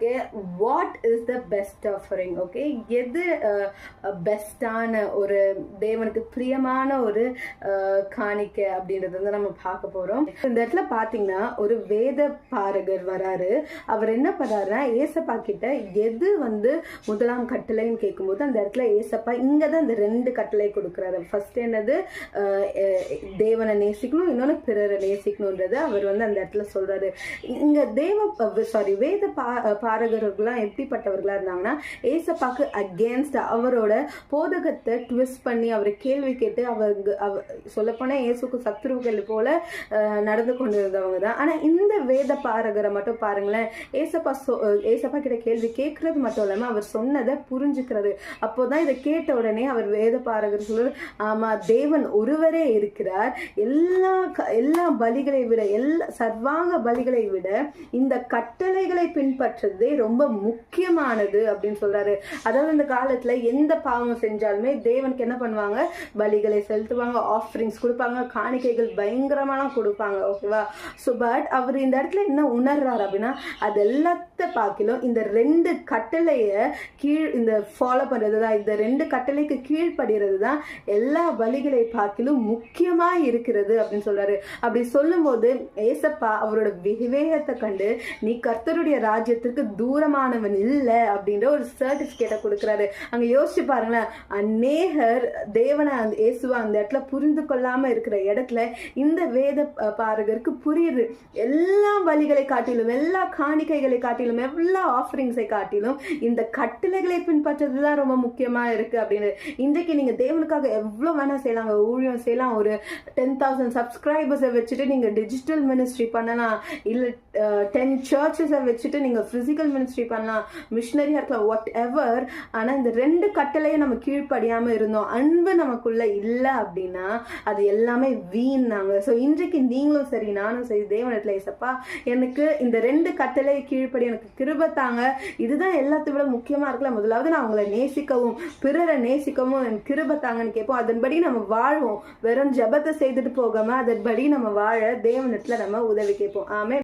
Okay, what is the best offering? Okay, எது பெஸ்டான ஒரு தேவனுக்கு பிரியமான ஒரு காணிக்கை அப்படின்றது வந்து நம்ம பார்க்க போறோம். இந்த இடத்துல பாத்தீங்கன்னா ஒரு வேத பாரகர் வராரு. அவர் என்ன பண்றாருன்னா ஏசப்பா கிட்ட எது வந்து முதலாம் கட்டளைன்னு கேட்கும்போது அந்த இடத்துல ஏசப்பா இங்கதான் இந்த 2 கட்டளை கொடுக்குறாரு. ஃபர்ஸ்ட் என்னது, தேவனை நேசிக்கணும், இன்னொன்னு பிறரை நேசிக்கணும்ன்றது அவர் வந்து அந்த இடத்துல சொல்றாரு. இங்க வேத பாரகர்கள்லாம் எப்படிப்பட்டவர்களா இருந்தாங்கன்னா ஏசப்பாக்கு அகேன்ஸ்ட் அவரோட போதகத்தை ட்விஸ்ட் பண்ணி அவரை கேள்வி கேட்டு சொல்லப்போனா இயேசுக்கு சத்துருக்கள் போல நடந்து கொண்டிருந்தவங்க தான். ஆனா இந்த வேத பாரகரை மட்டும் பாருங்களேன், ஏசப்பா கிட்ட கேள்வி கேட்கறது மட்டும் இல்லாம அவர் சொன்னதை புரிஞ்சுக்கிறாரு. அப்போதான் இதை கேட்ட உடனே அவர் வேத பாரகர் சொல்றாரு, ஆமா தேவன் ஒருவரே இருக்கிறார், எல்லா பலிகளை விட சர்வாங்க பலிகளை விட இந்த கட்டளைகளை பின்பற்றதே ரொம்ப முக்கியமானது அப்படின்னு சொல்றாரு. அதாவது இந்த காலத்துல எந்த பாவம் செஞ்சாலுமே தேவனுக்கு என்ன பண்ணுவாங்க, பலிகளை செலுத்துவாங்க, ஆஃபரிங்ஸ் கொடுப்பாங்க, காணிக்கைகள் பயங்கரமான கொடுப்பாங்க. ஓகேவா? ஸோ பட் அவர் இந்த இடத்துல என்ன உணர்றாரு அப்படின்னா அது எல்லாத்த பார்க்கலும் இந்த 2 கட்டளைய இந்த ஃபாலோ பண்றது தான், இந்த 2 கட்டளைக்கு கீழ்படுகிறது தான் எல்லா பலிகளை பார்க்கலும் முக்கியமா இருக்கிறது அப்படின்னு சொல்றாரு. அப்படி சொல்லும் போது ஏசப்பா அவரோட விவேகத்தை கண்டு நீ கர்த்தருடைய ராஜ்யத்திற்கு தூரமானவன் இல்லை அப்படின்ற ஒரு சர்டிபிகேட்டை கொடுக்கிறாரு. அங்க யோசிச்சு பாருங்களேன், அநேகர் தேவனை இயேசுவா அந்த இடத்துல புரிந்து கொள்ளாம இருக்கிற இடத்துல இந்த வேத பாரகருக்கு புரியுது. எல்லா பலிகளை காட்டிலும், எல்லா காணிக்கைகளை காட்டிலும், எல்லா ஆஃபரிங்ஸை காட்டிலும் இந்த கட்டளைகளை பின்பற்றதுதான் ரொம்ப முக்கியமா இருக்கு அப்படின்னு. இன்றைக்கு நீங்க தேவனுக்காக எவ்வளவு வேணா செய்யலாம், ஊழியம் செய்யலாம், ஒரு 10,000 சப்ஸ்கிரைபர்ஸை வச்சுட்டு நீங்க டிஜிட்டல் மினிஸ்ட்ரி பண்ணலாம், இல்ல 10 சர்ச்சஸை வச்சுட்டு நீங்க பிசிக்கல் மினிஸ்ட்ரி பண்ணலாம், மிஷனரியா இருக்கலாம், வாட் எவர். ஆனா இந்த 2 கட்டளையை நம்ம கீழ்ப்படியாம இருந்தோம், அன்பு நமக்குள்ள இல்லை அப்படின்னா அது எல்லாமே வீணாங்க. ஸோ இன்றைக்கு நீங்களும் சரி நானும் சரி தேவனிடத்துல ஏசப்பா எனக்கு இந்த 2 கட்டளையை கீழ்ப்படி எனக்கு கிருபை தாங்க, இதுதான் எல்லாத்தை விட முக்கியமா இருக்குல்ல, முதலாவது நான் அவங்களை நேசிக்கவும் பிறரை நேசிக்கவும் எனக்கு கிருபை தாங்கன்னு கேட்போம். அதன்படி நம்ம வாழ்வோம். வெறும் ஜெபத்தை செய்துட்டு போகாம அதன்படி நம்ம வாழ தேவனிடத்துல நம்ம உதவி கேட்போம். ஆமென்.